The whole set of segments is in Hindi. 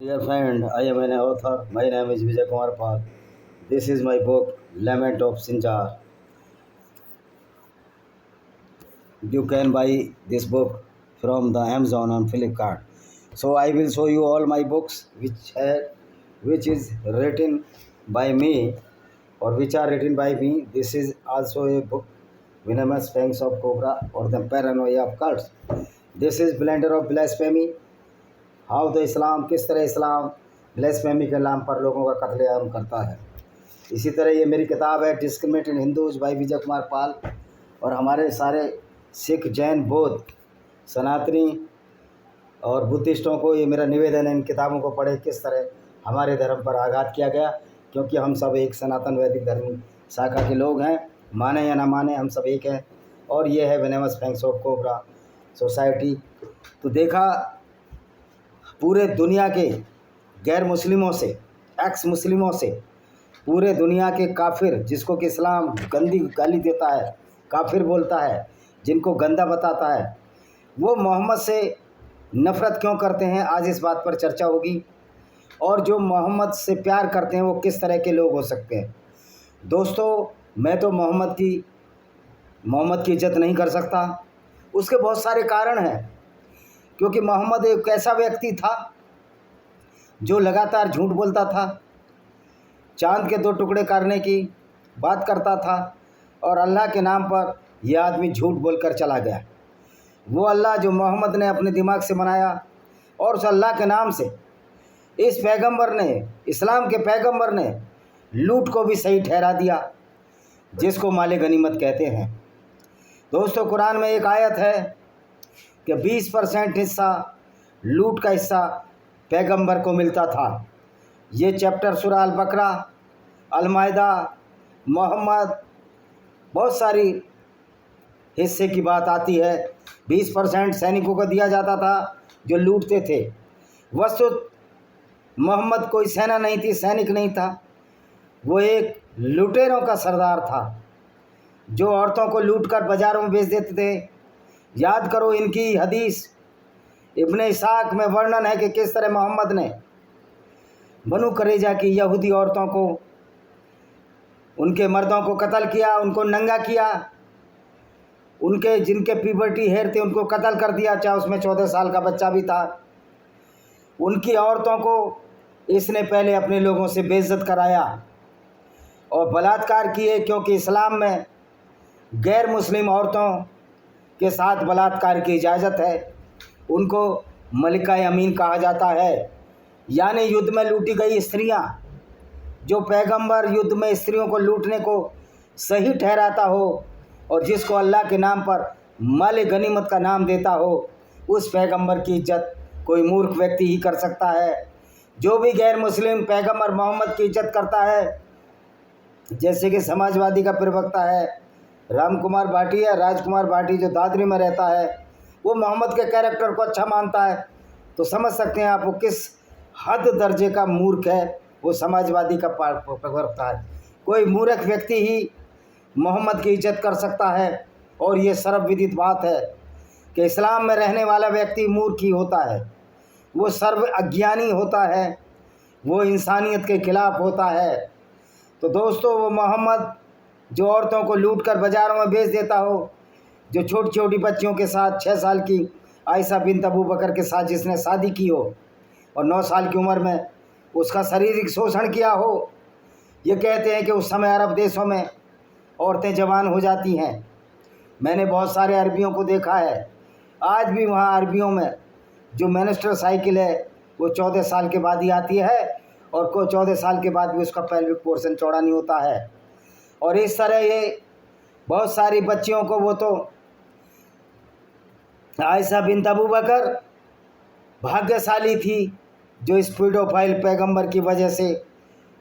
Dear friend, I am an author. My name is Vijay Kumar Pal. This is my book, Lament of Sinjar. You can buy this book from the Amazon and Flipkart. So I will show you all my books which is written by me or which are written by me. This is also a book, Venomous Fangs of Cobra or the Paranoia of Cults. This is Blender of Blasphemy. How the Islam, किस तरह इस्लाम ब्लेस्फेमी के नाम पर लोगों का कत्लेआम करता है। इसी तरह ये मेरी किताब है डिस्क्रिमिनेट इन हिंदूज बाई विजय कुमार पाल। और हमारे सारे सिख, जैन, बौद्ध, सनातनी और बुद्धिस्टों को ये मेरा निवेदन है, इन किताबों को पढ़े किस तरह हमारे धर्म पर आघात किया गया, क्योंकि हम सब एक सनातन वैदिक धर्म शाखा के लोग हैं, माने या ना माने हम सब एक हैं। और ये है venomous fangs of cobra society. तो देखा पूरे दुनिया के गैर मुस्लिमों से, एक्स मुस्लिमों से, पूरे दुनिया के काफिर, जिसको कि इस्लाम गंदी गाली देता है, काफिर बोलता है, जिनको गंदा बताता है, वो मोहम्मद से नफ़रत क्यों करते हैं, आज इस बात पर चर्चा होगी। और जो मोहम्मद से प्यार करते हैं वो किस तरह के लोग हो सकते हैं। दोस्तों, मैं तो मोहम्मद की इज्जत नहीं कर सकता। उसके बहुत सारे कारण हैं, क्योंकि मोहम्मद एक ऐसा व्यक्ति था जो लगातार झूठ बोलता था, चांद के 2 टुकड़े करने की बात करता था, और अल्लाह के नाम पर यह आदमी झूठ बोलकर चला गया। वो अल्लाह जो मोहम्मद ने अपने दिमाग से बनाया, और उस अल्लाह के नाम से इस पैगंबर ने, इस्लाम के पैगंबर ने लूट को भी सही ठहरा दिया, जिसको माले गनीमत कहते हैं। दोस्तों, कुरान में एक आयत है कि 20% हिस्सा, लूट का हिस्सा पैगंबर को मिलता था। ये चैप्टर सूरह अल बकरा, अल माइदा, मोहम्मद, बहुत सारी हिस्से की बात आती है। 20% सैनिकों को दिया जाता था जो लूटते थे। वस्तुत मोहम्मद कोई सेना नहीं थी, सैनिक नहीं था, वो एक लुटेरों का सरदार था, जो औरतों को लूटकर बाज़ारों में बेच देते थे। याद करो इनकी हदीस, इब्ने इसाक में वर्णन है कि किस तरह मोहम्मद ने बनु करेजा की यहूदी औरतों को, उनके मर्दों को कत्ल किया, उनको नंगा किया, उनके जिनके प्यूबर्टी हेयर थे उनको कत्ल कर दिया, चाहे उसमें 14 साल का बच्चा भी था। उनकी औरतों को इसने पहले अपने लोगों से बेइज्जत कराया और बलात्कार किए, क्योंकि इस्लाम में गैर मुस्लिम औरतों के साथ बलात्कार की इजाज़त है। उनको मलिका अमीन कहा जाता है, यानी युद्ध में लूटी गई स्त्रियां। जो पैगंबर युद्ध में स्त्रियों को लूटने को सही ठहराता हो और जिसको अल्लाह के नाम पर माले गनीमत का नाम देता हो, उस पैगंबर की इज्जत कोई मूर्ख व्यक्ति ही कर सकता है। जो भी गैर मुस्लिम पैगंबर मोहम्मद की इज्जत करता है, जैसे कि समाजवादी का प्रवक्ता है रामकुमार भाटिया, राजकुमार भाटी, जो दादरी में रहता है, वो मोहम्मद के कैरेक्टर को अच्छा मानता है, तो समझ सकते हैं आप वो किस हद दर्जे का मूर्ख है। वो समाजवादी का प्रवक्ता है। कोई मूर्ख व्यक्ति ही मोहम्मद की इज्जत कर सकता है, और ये सर्वविदित बात है कि इस्लाम में रहने वाला व्यक्ति मूर्ख ही होता है, वो सर्व अज्ञानी होता है, वो इंसानियत के खिलाफ होता है। तो दोस्तों, वो मोहम्मद जो औरतों को लूटकर बाज़ारों में बेच देता हो, जो छोटी छोटी बच्चियों के साथ 6 साल की आयशा बिन अबू बकर के साथ जिसने शादी की हो और 9 साल की उम्र में उसका शारीरिक शोषण किया हो। ये कहते हैं कि उस समय अरब देशों में औरतें जवान हो जाती हैं। मैंने बहुत सारे अरबियों को देखा है, आज भी वहाँ अरबियों में जो मैनिस्टर साइकिल है वो 14 साल के बाद ही आती है, और को 14 साल के बाद भी उसका पेल्विक पोर्शन चौड़ा नहीं होता है। और इस तरह ये बहुत सारी बच्चियों को, वो तो आयशा बिन अबू बकर भाग्यशाली थी जो इस पीडोफाइल पैगंबर की वजह से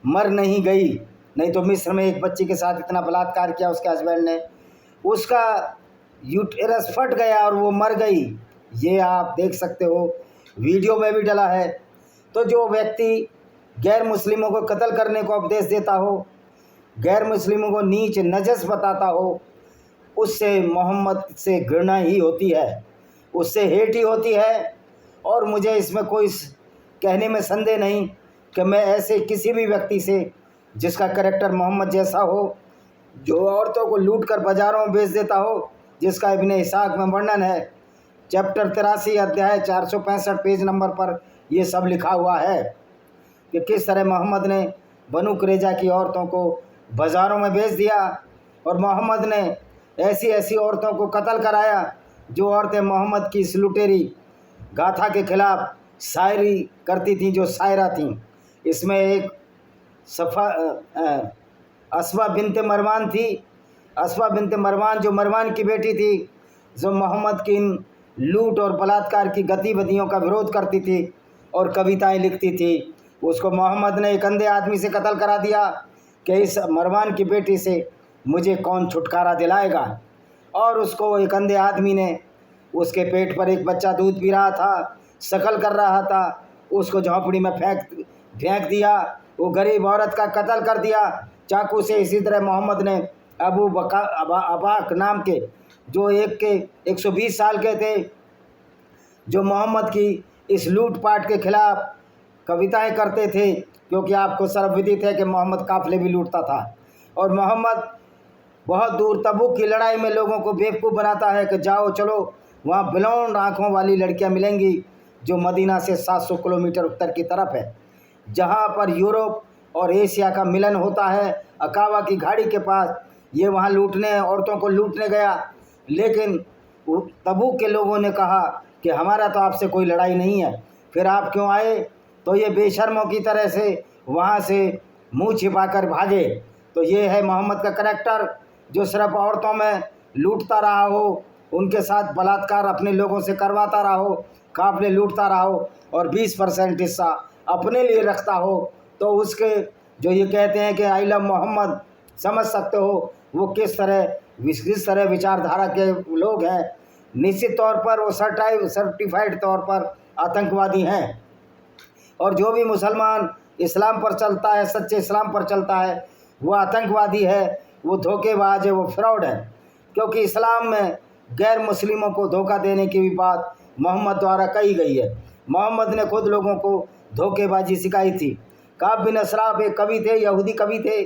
मर नहीं गई, नहीं तो मिस्र में एक बच्ची के साथ इतना बलात्कार किया उसके हस्बैंड ने, उसका यूटेरस फट गया और वो मर गई। ये आप देख सकते हो, वीडियो में भी डला है। तो जो व्यक्ति गैर मुस्लिमों को कत्ल करने को उपदेश देता हो, गैर मुस्लिमों को नीच नजस बताता हो, उससे मोहम्मद से घृणा ही होती है, उससे हेट ही होती है। और मुझे इसमें कोई कहने में संदेह नहीं कि मैं ऐसे किसी भी व्यक्ति से जिसका कैरेक्टर मोहम्मद जैसा हो, जो औरतों को लूट कर बाज़ारों में बेच देता हो, जिसका इब्न इसाक में वर्णन है, चैप्टर 83 अध्याय 465 पेज नंबर पर यह सब लिखा हुआ है कि किस तरह मोहम्मद ने बनु कुरैजा की औरतों को बाज़ारों में बेच दिया और मोहम्मद ने ऐसी ऐसी औरतों को कत्ल कराया जो औरतें मोहम्मद की इस लुटेरी गाथा के खिलाफ शायरी करती थीं, जो शायरा थीं। इसमें एक असवा बिनते मरवान थी। असवा बिनते मरवान जो मरवान की बेटी थी, जो मोहम्मद की इन लूट और बलात्कार की गतिविधियों का विरोध करती थी और कविताएं लिखती थी। उसको मोहम्मद ने एक अंधे आदमी से कत्ल करा दिया कि इस मरवान की बेटी से मुझे कौन छुटकारा दिलाएगा। और उसको एक अंधे आदमी ने, उसके पेट पर एक बच्चा दूध पी रहा था, शकल कर रहा था, उसको झोंपड़ी में फेंक दिया। वो गरीब औरत का कत्ल कर दिया चाकू से। इसी तरह मोहम्मद ने अबाक नाम के, जो 120 साल के थे, जो मोहम्मद की इस लूटपाट के खिलाफ कविताएं करते थे, क्योंकि आपको सर्वविदित है कि मोहम्मद काफिले भी लूटता था। और मोहम्मद बहुत दूर तबूक की लड़ाई में लोगों को बेवकूफ़ बनाता है कि जाओ चलो, वहाँ ब्लॉन्ड आँखों वाली लड़कियाँ मिलेंगी, जो मदीना से 700 किलोमीटर उत्तर की तरफ है, जहाँ पर यूरोप और एशिया का मिलन होता है, अकावा की घाड़ी के पास। ये वहाँ औरतों को लूटने गया, लेकिन तबूक के लोगों ने कहा कि हमारा तो आपसे कोई लड़ाई नहीं है, फिर आप क्यों आए? तो ये बेशर्मों की तरह से वहाँ से मुंह छिपाकर भागे। तो ये है मोहम्मद का करैक्टर, जो सिर्फ औरतों में लूटता रहा हो, उनके साथ बलात्कार अपने लोगों से करवाता रहा हो, काफिले लूटता रहा हो और 20% हिस्सा अपने लिए रखता हो। तो उसके जो ये कहते हैं कि आई लव मोहम्मद, समझ सकते हो वो किस तरह विचारधारा के लोग हैं। निश्चित तौर पर वो सर्टिफाइड तौर पर आतंकवादी हैं। और जो भी मुसलमान इस्लाम पर चलता है, सच्चे इस्लाम पर चलता है, वो आतंकवादी है, वो धोखेबाज है, वो फ्रॉड है। क्योंकि इस्लाम में गैर मुस्लिमों को धोखा देने की भी बात मोहम्मद द्वारा कही गई है। मोहम्मद ने खुद लोगों को धोखेबाजी सिखाई थी। काब बिन असराफ एक कवि थे, यहूदी कवि थे,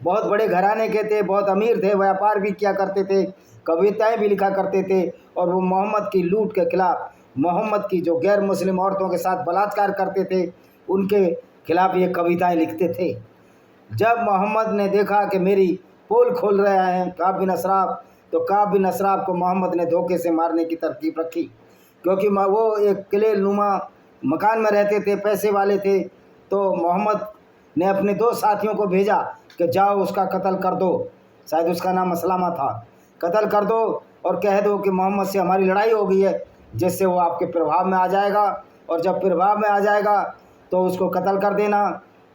बहुत बड़े घराने के थे, बहुत अमीर थे, व्यापार भी किया करते थे, कविताएं भी लिखा करते थे। और वो मोहम्मद की लूट के खिलाफ, मोहम्मद की जो गैर मुस्लिम औरतों के साथ बलात्कार करते थे, उनके खिलाफ ये कविताएं लिखते थे। जब मोहम्मद ने देखा कि मेरी पोल खोल रहे हैं काब बिन असराफ, तो काब बिन असराफ को मोहम्मद ने धोखे से मारने की तरकीब रखी। क्योंकि वो एक किले नुमा मकान में रहते थे, पैसे वाले थे। तो मोहम्मद ने अपने 2 साथियों को भेजा कि जाओ उसका कत्ल कर दो, शायद उसका नाम असलामा था, कत्ल कर दो और कह दो कि मोहम्मद से हमारी लड़ाई हो गई है, जिससे वो आपके प्रभाव में आ जाएगा, और जब प्रभाव में आ जाएगा तो उसको कत्ल कर देना।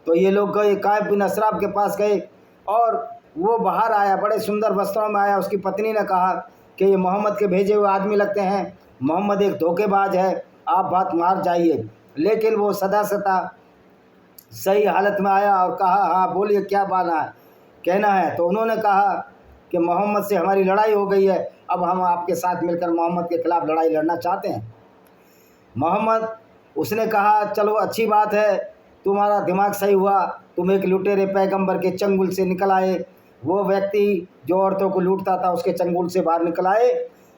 तो ये लोग गए, काब बिन असराफ के पास गए और वो बाहर आया, बड़े सुंदर वस्त्रों में आया। उसकी पत्नी ने कहा कि ये मोहम्मद के भेजे हुए आदमी लगते हैं, मोहम्मद एक धोखेबाज है, आप बात मार जाइए। लेकिन वो सदा सही हालत में आया और कहा, हाँ बोलिए क्या कहना है। तो उन्होंने कहा कि मोहम्मद से हमारी लड़ाई हो गई है, अब हम आपके साथ मिलकर मोहम्मद के खिलाफ लड़ाई लड़ना चाहते हैं। उसने कहा चलो अच्छी बात है, तुम्हारा दिमाग सही हुआ, तुम एक लुटेरे पैगंबर के चंगुल से निकल आए। वो व्यक्ति जो औरतों को लूटता था उसके चंगुल से बाहर निकल आए,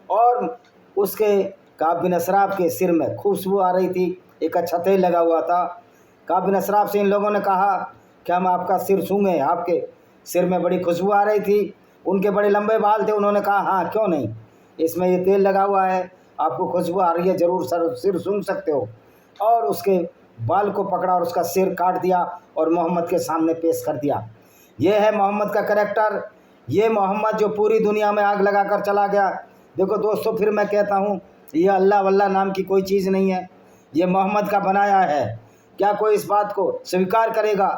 और उसके काब बिन असराफ के सिर में खुशबू आ रही थी, एक अच्छा तेल लगा हुआ था। काब बिन असराफ से इन लोगों ने कहा कि हम आपका सिर सूंघें, आपके सिर में बड़ी खुशबू आ रही थी। उनके बड़े लंबे बाल थे, उन्होंने कहा हाँ क्यों नहीं, इसमें ये तेल लगा हुआ है, आपको खुशबू आ रही है, ज़रूर सिर सूंघ सकते हो। और उसके बाल को पकड़ा और उसका सिर काट दिया और मोहम्मद के सामने पेश कर दिया। ये है मोहम्मद का करैक्टर। ये मोहम्मद जो पूरी दुनिया में आग लगा कर चला गया। देखो दोस्तों, फिर मैं कहता हूँ, ये अल्लाह वल्लाह नाम की कोई चीज़ नहीं है, ये मोहम्मद का बनाया है। क्या कोई इस बात को स्वीकार करेगा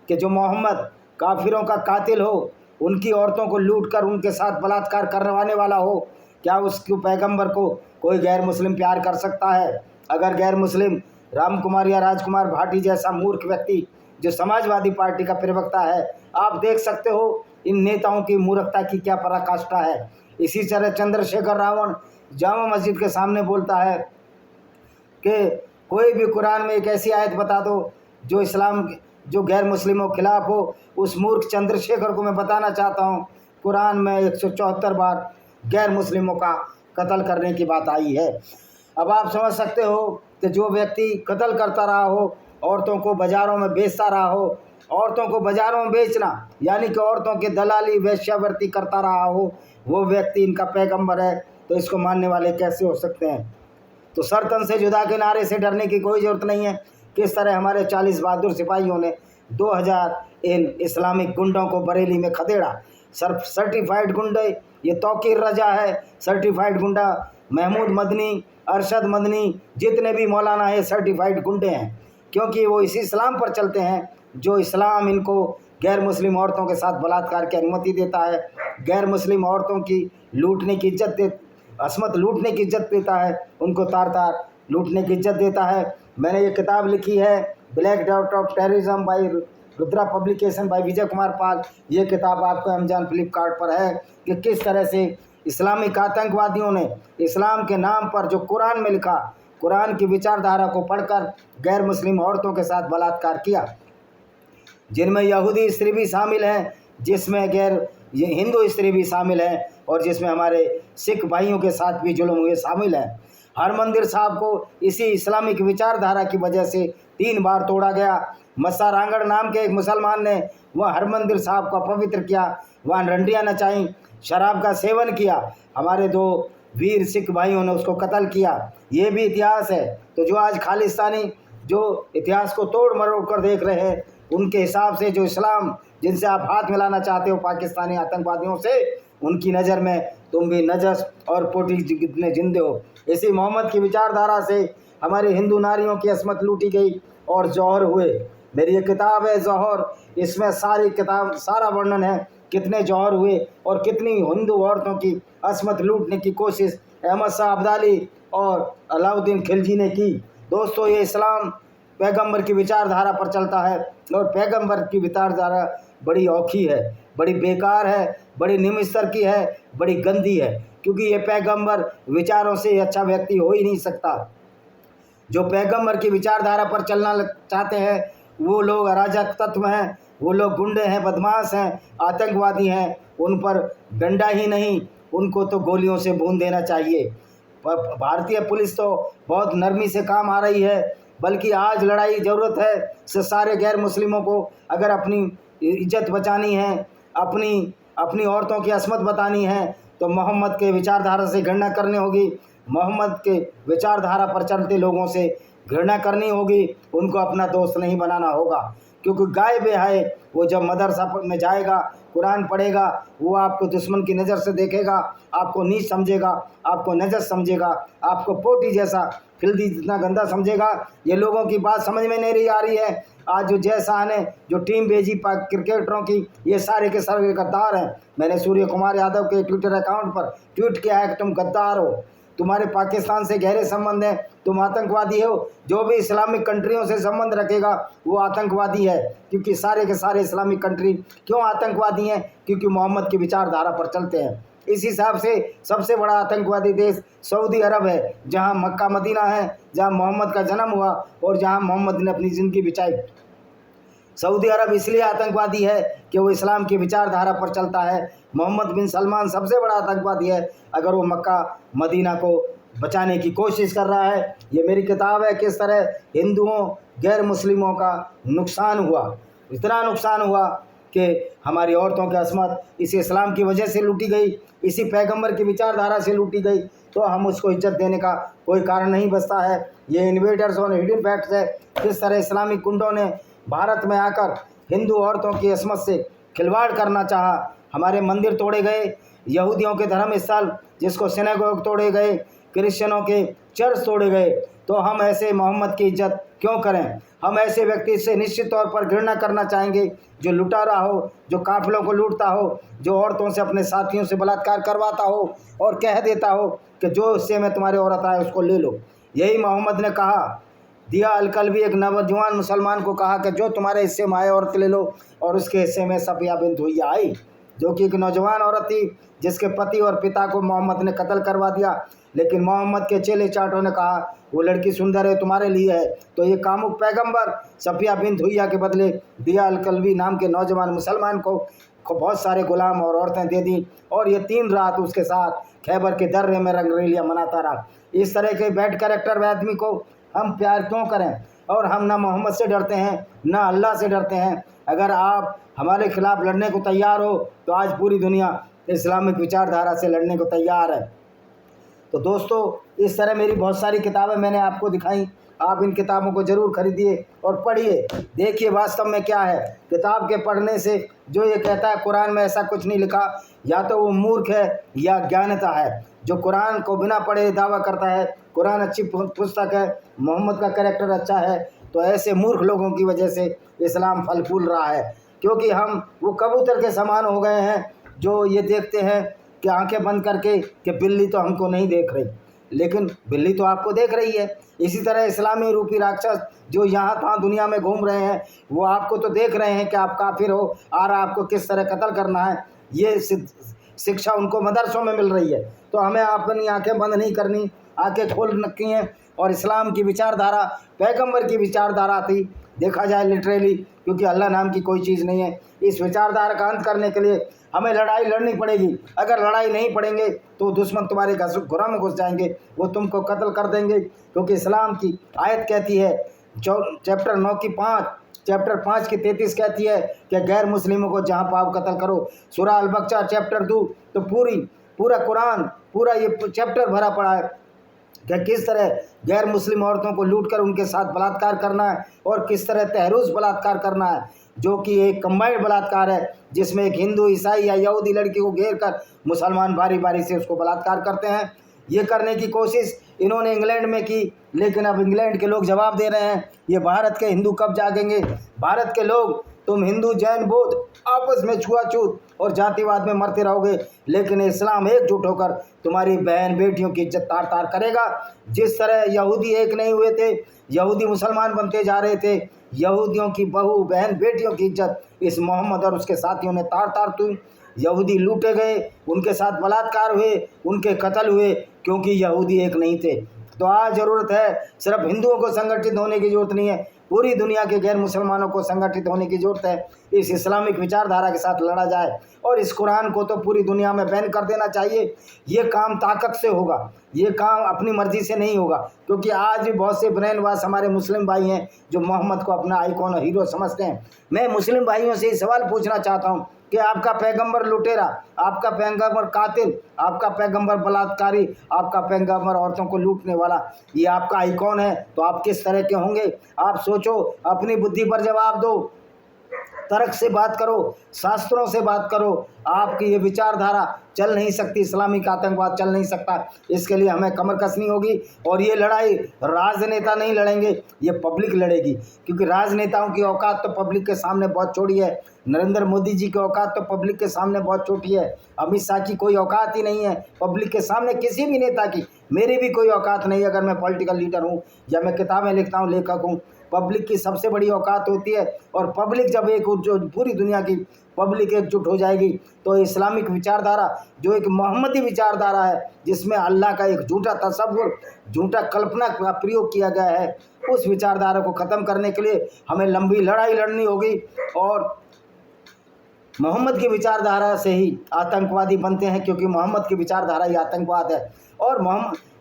कि जो मोहम्मद काफिरों का कातिल हो, उनकी औरतों को लूट कर उनके साथ बलात्कार करवाने वाला हो, क्या उसके पैगंबर को कोई गैर मुस्लिम प्यार कर सकता है? अगर गैर मुस्लिम राम कुमार या राजकुमार भाटी जैसा मूर्ख व्यक्ति जो समाजवादी पार्टी का प्रवक्ता है, आप देख सकते हो इन नेताओं की मूर्खता की क्या पराकाष्ठा है। इसी तरह चंद्रशेखर रावण जामा मस्जिद के सामने बोलता है कि कोई भी कुरान में एक ऐसी आयत बता दो जो इस्लाम जो गैर मुस्लिमों के खिलाफ हो। उस मूर्ख चंद्रशेखर को मैं बताना चाहता हूँ, कुरान में 174 बार गैर मुस्लिमों का कत्ल करने की बात आई है। अब आप समझ सकते हो कि जो व्यक्ति कत्ल करता रहा हो, औरतों को बाज़ारों में बेचता रहा हो, औरतों को बाज़ारों में बेचना यानी कि औरतों के दलाली वेश्यावृत्ति करता रहा हो, वो व्यक्ति इनका पैगंबर है, तो इसको मानने वाले कैसे हो सकते हैं। तो सर तन से जुदा के नारे से डरने की कोई ज़रूरत नहीं है। किस तरह हमारे 40 बहादुर सिपाहियों ने 2000 इन इस्लामिक गुंडों को बरेली में खदेड़ा। सर्टिफाइड गुंडे, ये तौकीर रजा है। सर्टिफाइड गुंडा महमूद मदनी, अरशद मदनी, जितने भी मौलाना है सर्टिफाइड गुंडे हैं, क्योंकि वो इसी इस्लाम पर चलते हैं जो इस्लाम इनको गैर मुस्लिम औरतों के साथ बलात्कार की अनुमति देता है, गैर मुस्लिम औरतों की लूटने की इज्जत असमत लूटने की इज्जत देता है, उनको तार तार लूटने की इज्जत देता है। मैंने ये किताब लिखी है black dot of terrorism by Rudra publication by Vijay Kumar Pal. ये किताब आपको अमेजॉन फ्लिपकार्ट पर है कि किस तरह से इस्लामिक आतंकवादियों ने इस्लाम के नाम पर जो कुरान में लिखा, कुरान की विचारधारा को पढ़कर गैर मुस्लिम औरतों के साथ बलात्कार किया, जिनमें यहूदी स्त्री भी शामिल हैं, जिसमें ये हिंदू स्त्री भी शामिल है, और जिसमें हमारे सिख भाइयों के साथ भी जुल्म हुए शामिल हैं। हरमंदिर साहब को इसी इस्लामिक विचारधारा की वजह से 3 बार तोड़ा गया। मस्सा रांगड़ नाम के एक मुसलमान ने वह हरमंदिर साहब को अपवित्र किया, वहाँ रंडियाँ नचाई, शराब का सेवन किया, हमारे 2 वीर सिख भाइयों ने उसको कत्ल किया। ये भी इतिहास है। तो जो आज खालिस्तानी जो इतिहास को तोड़ मरोड़ कर देख रहे हैं, उनके हिसाब से जो इस्लाम जिनसे आप हाथ मिलाना चाहते हो पाकिस्तानी आतंकवादियों से, उनकी नज़र में तुम भी नजस और पोटी कितने जिंदे हो। इसी मोहम्मद की विचारधारा से हमारी हिंदू नारियों की असमत लूटी गई और जौहर हुए। मेरी ये किताब है जौहर, इसमें सारा वर्णन है कितने जौहर हुए और कितनी हिंदू औरतों की असमत लूटने की कोशिश अहमद शाह अब्दाली और अलाउद्दीन खिलजी ने की। दोस्तों, ये इस्लाम पैगंबर की विचारधारा पर चलता है और पैगंबर की विचारधारा बड़ी औखी है, बड़ी बेकार है, बड़ी निम्न स्तर की है, बड़ी गंदी है, क्योंकि ये पैगंबर विचारों से अच्छा व्यक्ति हो ही नहीं सकता। जो पैगंबर की विचारधारा पर चलना चाहते हैं वो लोग अराजक तत्व हैं, वो लोग गुंडे हैं, बदमाश हैं, आतंकवादी हैं। उन पर डंडा ही नहीं, उनको तो गोलियों से भून देना चाहिए। भारतीय पुलिस तो बहुत नरमी से काम आ रही है, बल्कि आज लड़ाई ज़रूरत है से सारे गैर मुस्लिमों को अगर अपनी इज्जत बचानी है, अपनी औरतों की असमत बतानी है, तो मोहम्मद के विचारधारा से घृणा करनी होगी, मोहम्मद के विचारधारा पर चलते लोगों से घृणा करनी होगी, उनको अपना दोस्त नहीं बनाना होगा। क्योंकि गाय बेहाय वो जब मदरसा में जाएगा, कुरान पढ़ेगा, वो आपको दुश्मन की नज़र से देखेगा, आपको नीच समझेगा, आपको नजस समझेगा, आपको पोटी जैसा फिल्दी जितना गंदा समझेगा। ये लोगों की बात समझ में नहीं आ रही है। आज जो जय शाह ने जो टीम भेजी क्रिकेटरों की, ये सारे के सारे गद्दार हैं। मैंने सूर्य कुमार यादव के ट्विटर अकाउंट पर ट्वीट किया है कि तुम गद्दार हो, तुम्हारे पाकिस्तान से गहरे संबंध हैं, तुम आतंकवादी हो। जो भी इस्लामिक कंट्रियों से संबंध रखेगा वो आतंकवादी है, क्योंकि सारे के सारे इस्लामिक कंट्री क्यों आतंकवादी हैं? क्योंकि मोहम्मद की विचारधारा पर चलते हैं। इस हिसाब से सबसे बड़ा आतंकवादी देश सऊदी अरब है, जहां मक्का मदीना है, जहां मोहम्मद का जन्म हुआ और जहां मोहम्मद ने अपनी ज़िंदगी बिताई। सऊदी अरब इसलिए आतंकवादी है कि वो इस्लाम की विचारधारा पर चलता है। मोहम्मद बिन सलमान सबसे बड़ा आतंकवादी है अगर वो मक्का मदीना को बचाने की कोशिश कर रहा है। ये मेरी किताब है, किस तरह हिंदुओं गैर मुस्लिमों का नुकसान हुआ। इतना नुकसान हुआ कि हमारी औरतों की असमत इस इस्लाम की वजह से लूटी गई, इसी पैगंबर की विचारधारा से लूटी गई, तो हम उसको इज्जत देने का कोई कारण नहीं बचता है। ये इन्वेडर्स और हिडन फैक्ट्स है, किस तरह इस्लामिक गुंडों ने भारत में आकर हिंदू औरतों की असमत से खिलवाड़ करना चाहा। हमारे मंदिर तोड़े गए, यहूदियों के धर्म स्थल जिसको सिनेगोग तोड़े गए, क्रिश्चियनों के चर्च तोड़े गए। तो हम ऐसे मोहम्मद की इज्जत क्यों करें? हम ऐसे व्यक्ति से निश्चित तौर पर घृणा करना चाहेंगे जो लुटारा हो, जो काफिलों को लूटता हो, जो औरतों से अपने साथियों से बलात्कार करवाता हो और कह देता हो कि जो हिस्से में तुम्हारी औरत आए उसको ले लो। यही मोहम्मद ने कहा। दिया अलकलबी एक नौजवान मुसलमान को कहा कि जो तुम्हारे हिस्से में आए औरत ले लो, और उसके हिस्से में सफिया बिन्त हुइया आई, जो कि एक नौजवान औरत थी जिसके पति और पिता को मोहम्मद ने कत्ल करवा दिया। लेकिन मोहम्मद के चेले चाटों ने कहा वो लड़की सुंदर है, तुम्हारे लिए है। तो ये कामुक पैगंबर सफिया बिन हुइया के बदले दिया अल-कल्बी नाम के नौजवान मुसलमान को बहुत सारे गुलाम और औरतें दे दी, और ये 3 रात उसके साथ खैबर के दर्रे में रंगरेलियाँ मनाता रहा। इस तरह के बैड कैरेक्टर आदमी को हम प्यार क्यों करें? और हम ना मोहम्मद से डरते हैं ना अल्लाह से डरते हैं। अगर आप हमारे खिलाफ लड़ने को तैयार हो तो आज पूरी दुनिया इस्लामिक विचारधारा से लड़ने को तैयार है। तो दोस्तों, इस तरह मेरी बहुत सारी किताबें मैंने आपको दिखाई। आप इन किताबों को ज़रूर खरीदिए और पढ़िए, देखिए वास्तव में क्या है। किताब के पढ़ने से जो ये कहता है कुरान में ऐसा कुछ नहीं लिखा, या तो वो मूर्ख है या ज्ञानता है। जो कुरान को बिना पढ़े दावा करता है कुरान अच्छी पुस्तक है, मोहम्मद का कैरेक्टर अच्छा है, तो ऐसे मूर्ख लोगों की वजह से इस्लाम फल फूल रहा है। क्योंकि हम वो कबूतर के समान हो गए हैं जो ये देखते हैं कि आंखें बंद करके कि बिल्ली तो हमको नहीं देख रही, लेकिन बिल्ली तो आपको देख रही है। इसी तरह इस्लामी रूपी राक्षस जो यहाँ तहाँ दुनिया में घूम रहे हैं वो आपको तो देख रहे हैं कि आप काफिर हो और आपको किस तरह कत्ल करना है। ये शिक्षा उनको मदरसों में मिल रही है। तो हमें अपनी आंखें बंद नहीं करनी, आंखें खोल रखी हैं। और इस्लाम की विचारधारा पैगंबर की विचारधारा थी, देखा जाए लिटरली, क्योंकि अल्लाह नाम की कोई चीज़ नहीं है। इस विचारधारा का अंत करने के लिए हमें लड़ाई लड़नी पड़ेगी। अगर लड़ाई नहीं पड़ेंगे तो दुश्मन तुम्हारे घरों में घुस जाएंगे, वो तुमको कत्ल कर देंगे। क्योंकि इस्लाम की आयत कहती है चैप्टर 5 की 33 कहती है कि गैर मुस्लिमों को जहाँ पाओ कत्ल करो। सूरह अल-बकरा चैप्टर 2, तो पूरा कुरान पूरा ये चैप्टर भरा पड़ा है कि किस तरह गैर मुस्लिम औरतों को लूटकर उनके साथ बलात्कार करना है और किस तरह तहरीस बलात्कार करना है, जो कि एक कंबाइंड बलात्कार है जिसमें एक हिंदू, ईसाई या यहूदी लड़की को घेर कर मुसलमान बारी बारी से उसको बलात्कार करते हैं। ये करने की कोशिश इन्होंने इंग्लैंड में की, लेकिन अब इंग्लैंड के लोग जवाब दे रहे हैं, ये भारत के हिंदू कब जागेंगे? भारत के लोग, तुम हिंदू, जैन, बौद्ध आपस में छुआछूत और जातिवाद में मरते रहोगे, लेकिन इस्लाम एकजुट होकर तुम्हारी बहन बेटियों की इज्जत तार तार करेगा। जिस तरह यहूदी एक नहीं हुए थे, यहूदी मुसलमान बनते जा रहे थे, यहूदियों की बहू बहन बेटियों की इज्जत इस मोहम्मद और उसके साथियों ने तार तार तुई। यहूदी लूटे गए, उनके साथ बलात्कार हुए, उनके कत्ल हुए, क्योंकि यहूदी एक नहीं थे। तो आज ज़रूरत है, सिर्फ हिंदुओं को संगठित होने की ज़रूरत नहीं है, पूरी दुनिया के गैर मुसलमानों को संगठित होने की ज़रूरत है। इस इस्लामिक विचारधारा के साथ लड़ा जाए और इस कुरान को तो पूरी दुनिया में बैन कर देना चाहिए। ये काम ताकत से होगा, ये काम अपनी मर्जी से नहीं होगा। क्योंकि आज भी बहुत से ब्रेन वाश हमारे मुस्लिम भाई हैं जो मोहम्मद को अपना आइकॉन और हीरो समझते हैं। मैं मुस्लिम भाइयों से सवाल पूछना चाहता हूँ कि आपका पैगंबर लुटेरा, आपका पैगंबर कातिल, आपका पैगंबर बलात्कारी, आपका पैगंबर औरतों को लूटने वाला, ये आपका आइकॉन है, तो आप किस तरह के होंगे? आप सोचो, अपनी बुद्धि पर जवाब दो, तर्क से बात करो, शास्त्रों से बात करो। आपकी ये विचारधारा चल नहीं सकती, इस्लामिक आतंकवाद चल नहीं सकता। इसके लिए हमें कमर कसनी होगी। और ये लड़ाई राजनेता नहीं लड़ेंगे, ये पब्लिक लड़ेगी। क्योंकि राजनेताओं की औकात तो पब्लिक के सामने बहुत छोटी है। नरेंद्र मोदी जी की औकात तो पब्लिक के सामने बहुत छोटी है। अमित शाह की कोई औकात ही नहीं है पब्लिक के सामने, किसी भी नेता की। मेरी भी कोई औकात नहीं है अगर मैं पॉलिटिकल लीडर हूँ या मैं किताबें लिखता हूँ, लेखक हूँ। पब्लिक की सबसे बड़ी औकात होती है। और पब्लिक जब एक जो पूरी दुनिया की पब्लिक एकजुट हो जाएगी तो इस्लामिक विचारधारा जो एक मोहम्मदी विचारधारा है, जिसमें अल्लाह का एक झूठा तसव्वुर, झूठा कल्पना का प्रयोग किया गया है, उस विचारधारा को ख़त्म करने के लिए हमें लंबी लड़ाई लड़नी होगी। और मोहम्मद की विचारधारा से ही आतंकवादी बनते हैं, क्योंकि मोहम्मद की विचारधारा ही आतंकवाद है। और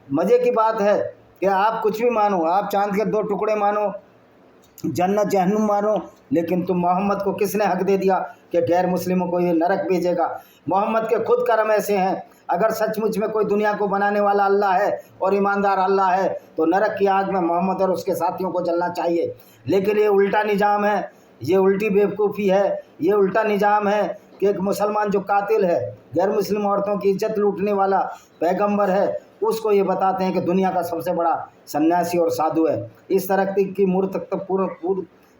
मज़े की बात है कि आप कुछ भी मानो, आप चांद के 2 टुकड़े मानो, जन्नत जहन्नुम मानो, लेकिन तुम मोहम्मद को किसने हक दे दिया कि गैर मुस्लिमों को ये नरक भेजेगा? मोहम्मद के खुद कर्म ऐसे हैं। अगर सचमुच में कोई दुनिया को बनाने वाला अल्लाह है और ईमानदार अल्लाह है तो नरक की आग में मोहम्मद और उसके साथियों को जलना चाहिए। लेकिन ये उल्टा निज़ाम है, ये उल्टी बेवकूफ़ी है, ये उल्टा निज़ाम है कि एक मुसलमान जो कातिल है, गैर मुस्लिम औरतों की इज्जत लूटने वाला पैगंबर है, उसको ये बताते हैं कि दुनिया का सबसे बड़ा सन्यासी और साधु है। इस तरह की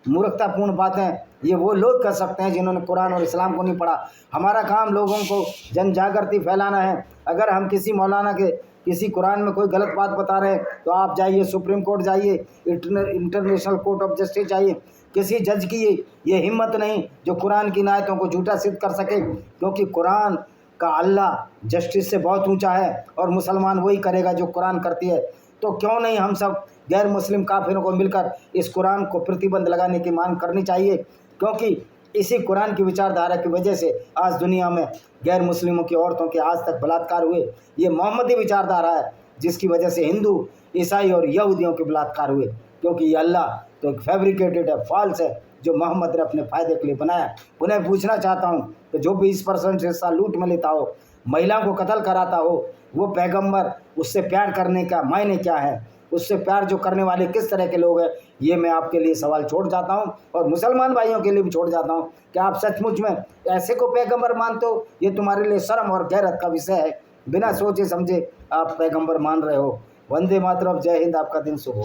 मूर्खतापूर्ण बातें ये वो लोग कर सकते हैं जिन्होंने कुरान और इस्लाम को नहीं पढ़ा। हमारा काम लोगों को जन जागृति फैलाना है। अगर हम किसी मौलाना के किसी कुरान में कोई गलत बात बता रहे हैं तो आप जाइए सुप्रीम कोर्ट जाइए, इंटरनेशनल कोर्ट ऑफ जस्टिस जाइए। किसी जज की ये हिम्मत नहीं जो कुरान की आयतों को झूठा सिद्ध कर सके, क्योंकि कुरान का अल्लाह जस्टिस से बहुत ऊंचा है और मुसलमान वही करेगा जो कुरान करती है। तो क्यों नहीं हम सब गैर मुस्लिम काफिरों को मिलकर इस कुरान को प्रतिबंध लगाने की मांग करनी चाहिए, क्योंकि इसी कुरान की विचारधारा की वजह से आज दुनिया में गैर मुस्लिमों की औरतों के आज तक बलात्कार हुए। ये मोहम्मदी विचारधारा है जिसकी वजह से हिंदू, ईसाई और यहूदियों के बलात्कार हुए, क्योंकि ये अल्लाह तो एक फैब्रिकेटेड है, फॉल्स है, जो मोहम्मद ने अपने फ़ायदे के लिए बनाया। उन्हें पूछना चाहता हूँ कि जो 20% हिस्सा लूट में लेता हो, महिलाओं को कत्ल कराता हो, वो पैगंबर, उससे प्यार करने का मायने क्या है? उससे प्यार जो करने वाले किस तरह के लोग हैं? ये मैं आपके लिए सवाल छोड़ जाता हूँ और मुसलमान भाइयों के लिए भी छोड़ जाता हूँ कि आप सचमुच में ऐसे को पैगंबर मानते हो? ये तुम्हारे लिए शर्म और गैरत का विषय है। बिना सोचे समझे आप पैगंबर मान रहे हो। वंदे मातरम, जय हिंद, आपका दिन शुभ हो।